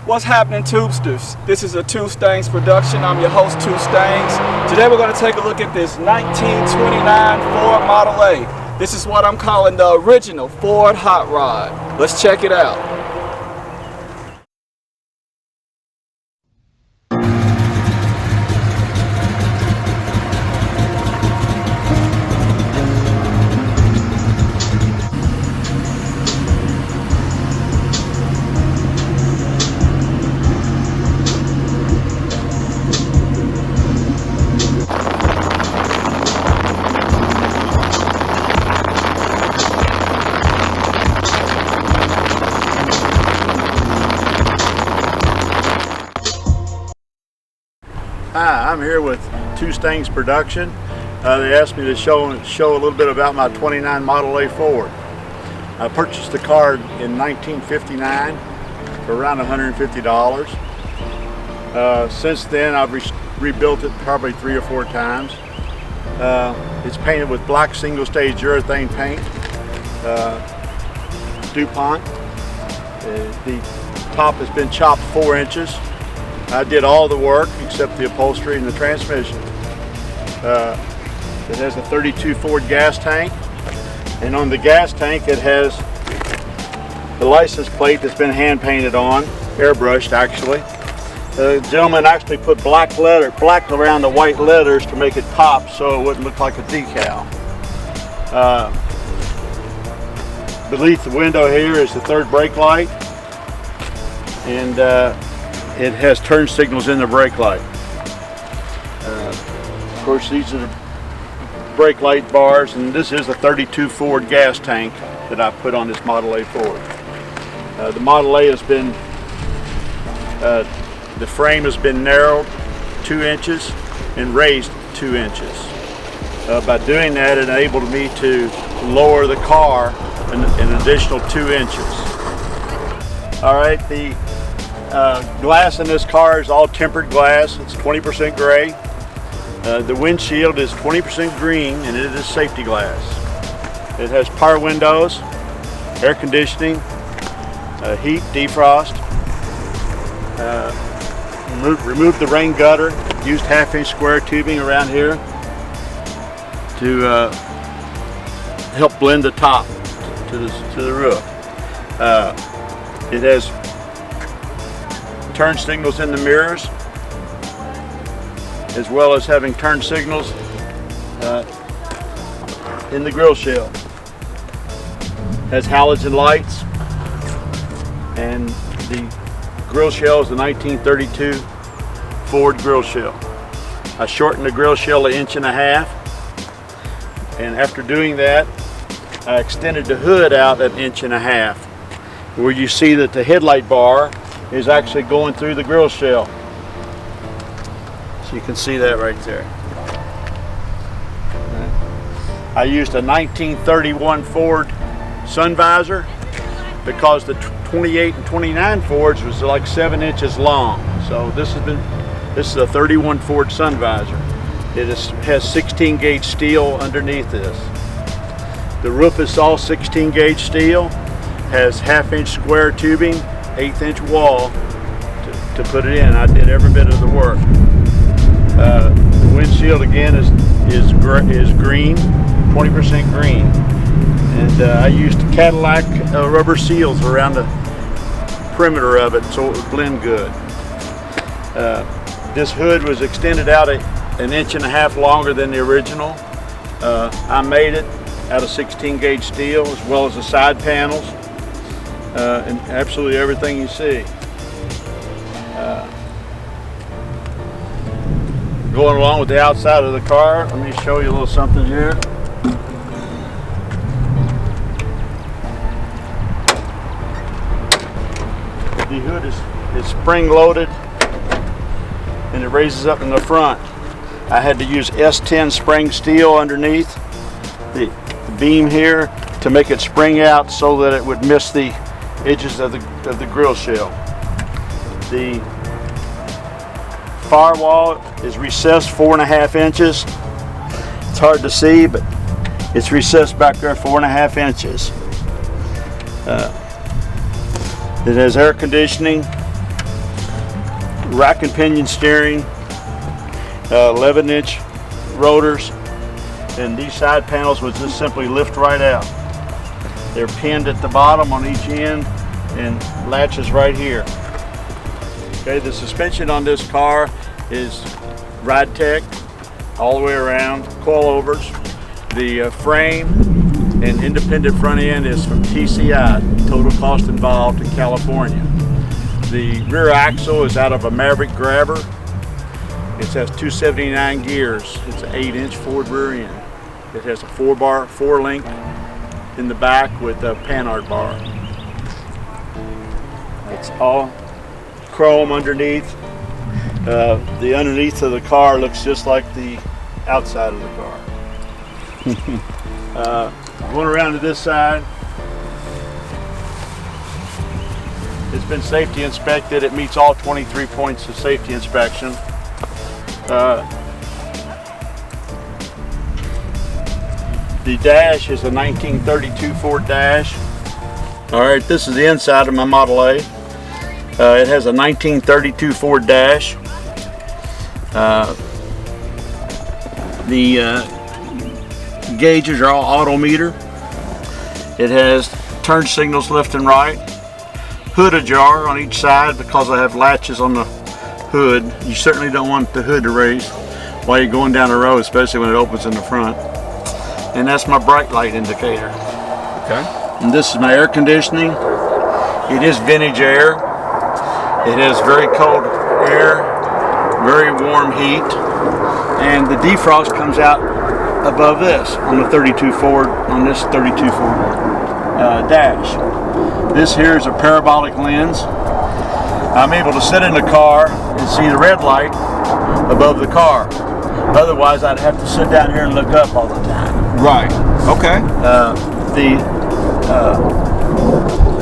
What's happening, Tubesters? This is a Two Stangs production. I'm your host, Two Stangs. Today we're going to take a look at this 1929 Ford Model A. This is what I'm calling the original Ford Hot Rod. Let's check it out. Hi, I'm here with Two Stangs Production. They asked me to show a little bit about my 29 Model A Ford. I purchased the car in 1959 for around $150. Since then I've rebuilt it probably 3 or 4 times. It's painted with black single stage urethane paint, DuPont. The top has been chopped 4 inches. I did all the work except the upholstery and the transmission. It has a 32 Ford gas tank, and on the gas tank it has the license plate that's been hand painted on, airbrushed actually. The gentleman actually put black around the white letters to make it pop so it wouldn't look like a decal. Beneath the window here is the 3rd brake light, and it has turn signals in the brake light. Of course, these are the brake light bars, and this is a 32 Ford gas tank that I put on this Model A Ford. The Model A has been, the frame has been narrowed 2 inches and raised 2 inches. By doing that, it enabled me to lower the car an additional 2 inches. All right, the glass in this car is all tempered glass. It's 20% gray. The windshield is 20% green, and it is safety glass. It has power windows, air conditioning, heat, defrost. Removed the rain gutter. Used 1/2-inch square tubing around here to help blend the top to the roof. It has turn signals in the mirrors, as well as having turn signals in the grill shell. Has halogen lights, and the grill shell is a 1932 Ford grill shell. I shortened the grill shell 1.5 inches, and after doing that I extended the hood out 1.5 inches, where you see that the headlight bar is actually going through the grill shell. So you can see that right there. I used a 1931 Ford sun visor because the 28 and 29 Fords was like 7 inches long. So this is a 31 Ford sun visor. It has 16 gauge steel underneath this. The roof is all 16 gauge steel, has 1/2-inch square tubing, 1/8-inch wall to put it in. I did every bit of the work. The windshield again is green, 20% green, and I used Cadillac rubber seals around the perimeter of it so it would blend good. This hood was extended out 1.5 inches longer than the original. I made it out of 16 gauge steel, as well as the side panels. And absolutely everything you see. Going along with the outside of the car, let me show you a little something here. The hood is spring loaded, and it raises up in the front. I had to use S10 spring steel underneath the beam here to make it spring out so that it would miss the edges of the grill shell. The firewall is recessed 4.5 inches. It's hard to see, but it's recessed back there 4.5 inches. It has air conditioning, rack and pinion steering, 11-inch rotors, and these side panels would just simply lift right out. They're pinned at the bottom on each end and latches right here. Okay, the suspension on this car is Ride Tech all the way around, coilovers. The frame and independent front end is from TCI, Total Cost Involved in California. The rear axle is out of a Maverick Grabber. It has 279 gears. It's an 8-inch Ford rear end. It has a 4-link in the back with a Panhard bar. It's all chrome underneath. The underneath of the car looks just like the outside of the car. Going around to this side, it's been safety inspected. It meets all 23 points of safety inspection. The dash is a 1932 Ford dash. All right, this is the inside of my Model A. It has a 1932 Ford dash. The gauges are all auto meter. It has turn signals left and right. Hood ajar on each side because I have latches on the hood. You certainly don't want the hood to raise while you're going down the road, especially when it opens in the front. And that's my bright light indicator. Okay. And this is my air conditioning. It is vintage air. It has very cold air, very warm heat, and the defrost comes out above this on the 32 Ford, on this 32 Ford dash. This here is a parabolic lens. I'm able to sit in the car and see the red light above the car. Otherwise, I'd have to sit down here and look up all the time. Right. Okay. The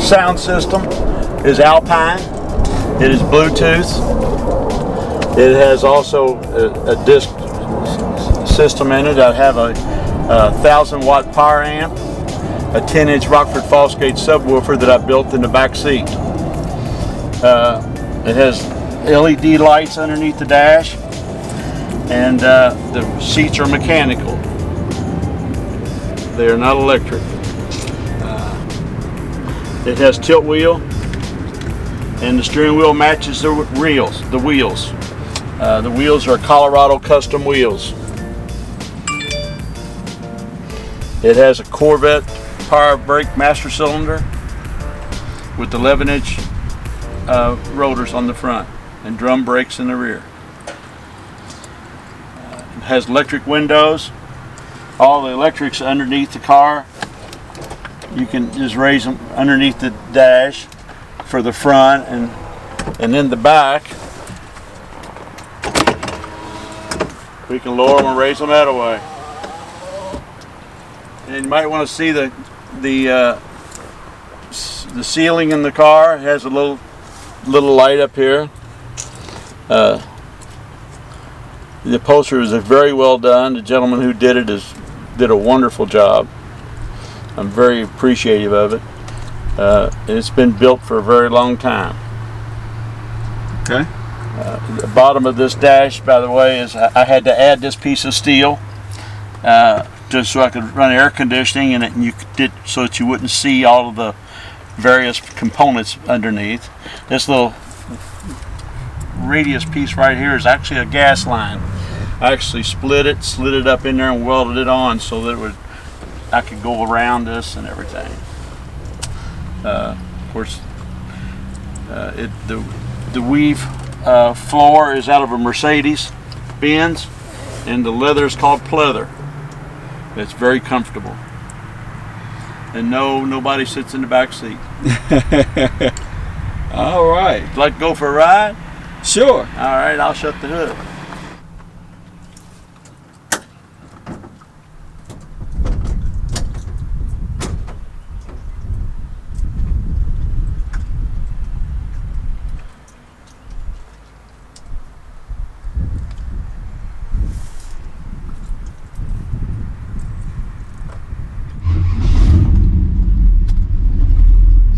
sound system is Alpine. It is Bluetooth. It has also a disc system in it. I have a 1,000-watt power amp, a 10-inch Rockford Fosgate subwoofer that I built in the back seat. It has LED lights underneath the dash, and the seats are mechanical. They are not electric. It has tilt wheel, and the steering wheel matches the wheels. The wheels are Colorado custom wheels. It has a Corvette power brake master cylinder with 11-inch rotors on the front and drum brakes in the rear. It has electric windows. All the electrics underneath the car. You can just raise them underneath the dash for the front, and in the back we can lower them and raise them that way. And you might want to see the ceiling in the car. It has a little light up here. The upholstery is very well done. The gentleman who did it did a wonderful job. I'm very appreciative of it. It's been built for a very long time. Okay. The bottom of this dash, by the way, is I had to add this piece of steel just so I could run air conditioning, and you did so that you wouldn't see all of the various components underneath. This little radius piece right here is actually a gas line. I actually slid it up in there and welded it on so that I could go around this and everything. Of course, the weave floor is out of a Mercedes Benz, and the leather is called pleather. It's very comfortable, and nobody sits in the back seat. All right. Would you like to go for a ride? Sure. All right, I'll shut the hood.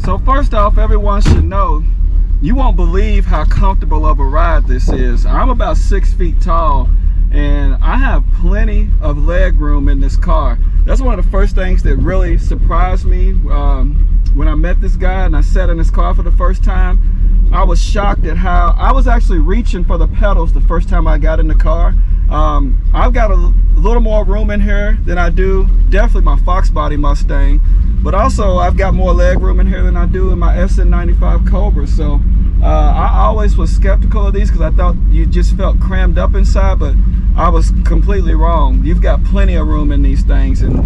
So first off, everyone should know you won't believe how comfortable of a ride this is. I'm about 6 feet tall, and I have plenty of leg room in this car. That's one of the first things that really surprised me when I met this guy and I sat in this car for the first time. I was shocked at how I was actually reaching for the pedals the first time I got in the car. I've got a little more room in here than I do definitely my Foxbody Mustang, but also I've got more leg room in here than I do in my SN95 Cobra. So I always was skeptical of these because I thought you just felt crammed up inside, but I was completely wrong. You've got plenty of room in these things, and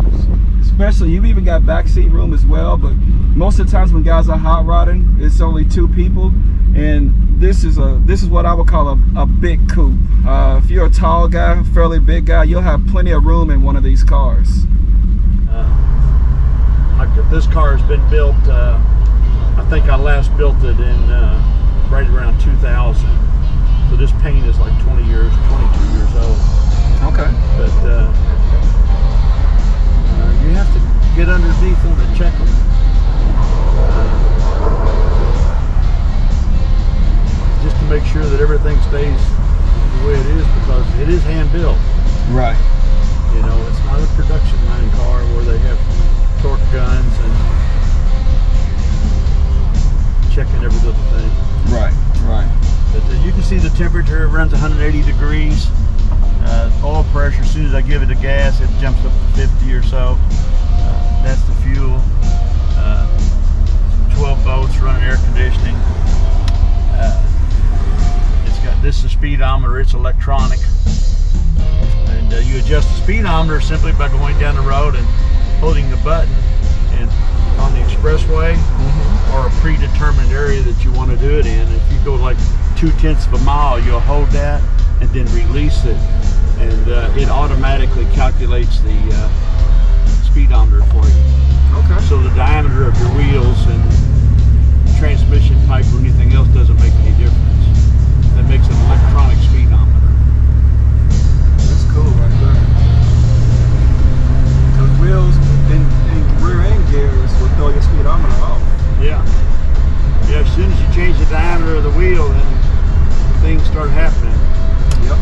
especially you've even got backseat room as well. But most of the times when guys are hot rodding, it's only 2 people, and this is what I would call a big coupe. If you're a tall guy, fairly big guy, you'll have plenty of room in one of these cars. This car has been built, I think I last built it in right around 2000. So this paint is like 22 years old. Okay. But you have to get underneath them and check them. Just to make sure that everything stays the way it is, because it is hand built. Right. You know, it's not a production line car where they have torque guns and checking every little thing. Right, right. But you can see the temperature, it runs 180 degrees. Oil pressure, as soon as I give it a gas, it jumps up to 50 or so. That's the fuel. 12 volts running air conditioning. This is a speedometer, it's electronic. And you adjust the speedometer simply by going down the road and holding the button, and on the expressway or a predetermined area that you want to do it in. If you go like 0.2 of a mile, you'll hold that and then release it, and it automatically calculates the speedometer for you. Okay. So the diameter of your wheels and transmission type or anything else doesn't make any difference. That makes an electronic speedometer. That's cool right there. Because wheels and rear end gears will throw your speedometer off. Yeah. Yeah, as soon as you change the diameter of the wheel, then things start happening. Yep.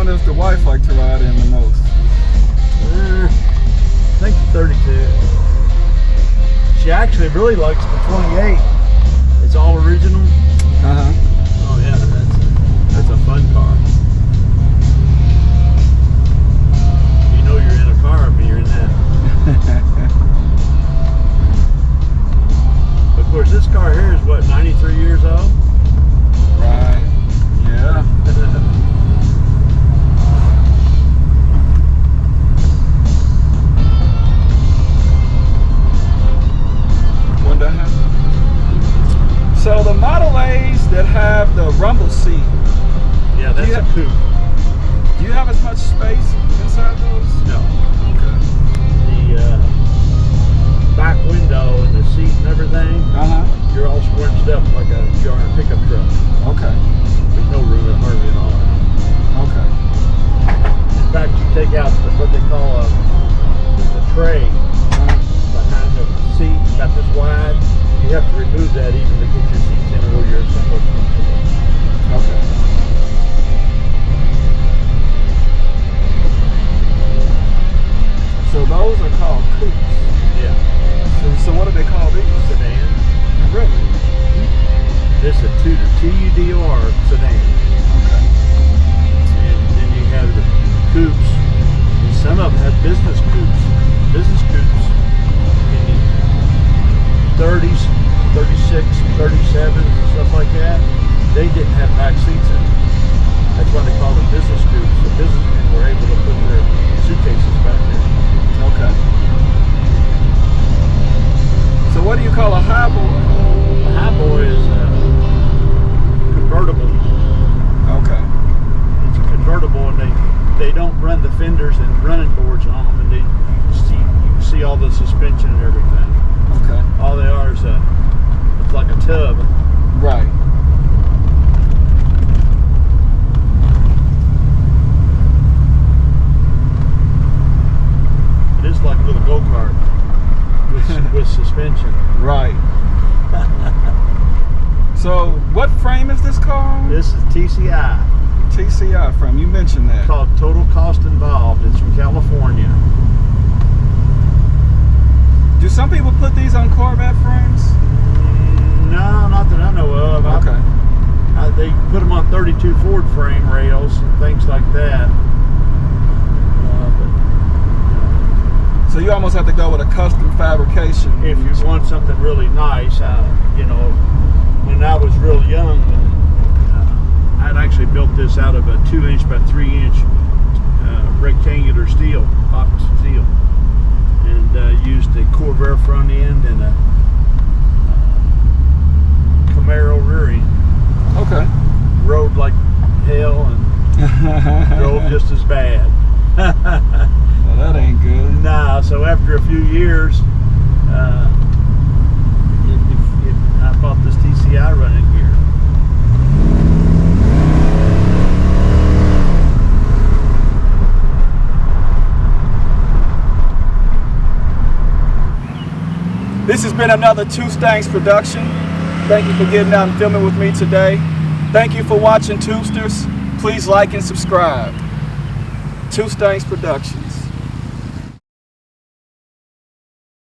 Does the wife like to ride in the most? I think the 32. She actually really likes the 28. It's all original. Oh yeah, that's a fun car. You know you're in a car when you're in that. Of course, this car here is what, 93 years old? Right. Yeah. So the Model A's that have the rumble seat, yeah, that's a coupe. Do you have as much space inside those? No. Okay. The back window and the seat and everything, you're all squinched up like you're on a pickup truck. Okay. There's no room hardly at all. Okay. In fact, you take out what they call a tray behind the seat, about this wide. You have to remove that even to get your seats in where you're somewhat comfortable. Okay. So those are called coupes. Yeah. So what do they call these? Sedan. Really? This is a Tudor sedan. Okay. And then you have the coupes. And some of them have business coupes. Business coupes in the 30s, 36, 37s and stuff like that, they didn't have back seats in them. That's why they call them business scoops. The businessmen were able to put their suitcases back there. Okay. So what do you call a highboy? A highboy is convertible. Okay. It's a convertible, and they don't run the fenders and running boards on them, and you can see all the suspension and everything. Okay. All they are is it's like a tub. Right. It is like a little go-kart with suspension. Right. So, what frame is this called? This is TCI. TCI frame. You mentioned that. It's called Total Cost Involved. It's from California. Do some people put these on Corvette frames? No, not that I know of. Okay. They put them on 32 Ford frame rails and things like that. So you almost have to go with a custom fabrication. If you want something really nice, you know, when I was real young, I'd actually built this out of a 2-inch by 3-inch rectangular steel, box steel, and used a Corvair front end and a Camaro rear end. Okay. Rode like hell and drove just as bad. Well, that ain't good. Nah, so after a few years, I bought this TCI running gear. This has been another Two Stangs production. Thank you for getting out and filming with me today. Thank you for watching Tubesters. Please like and subscribe. Two Stangs Productions.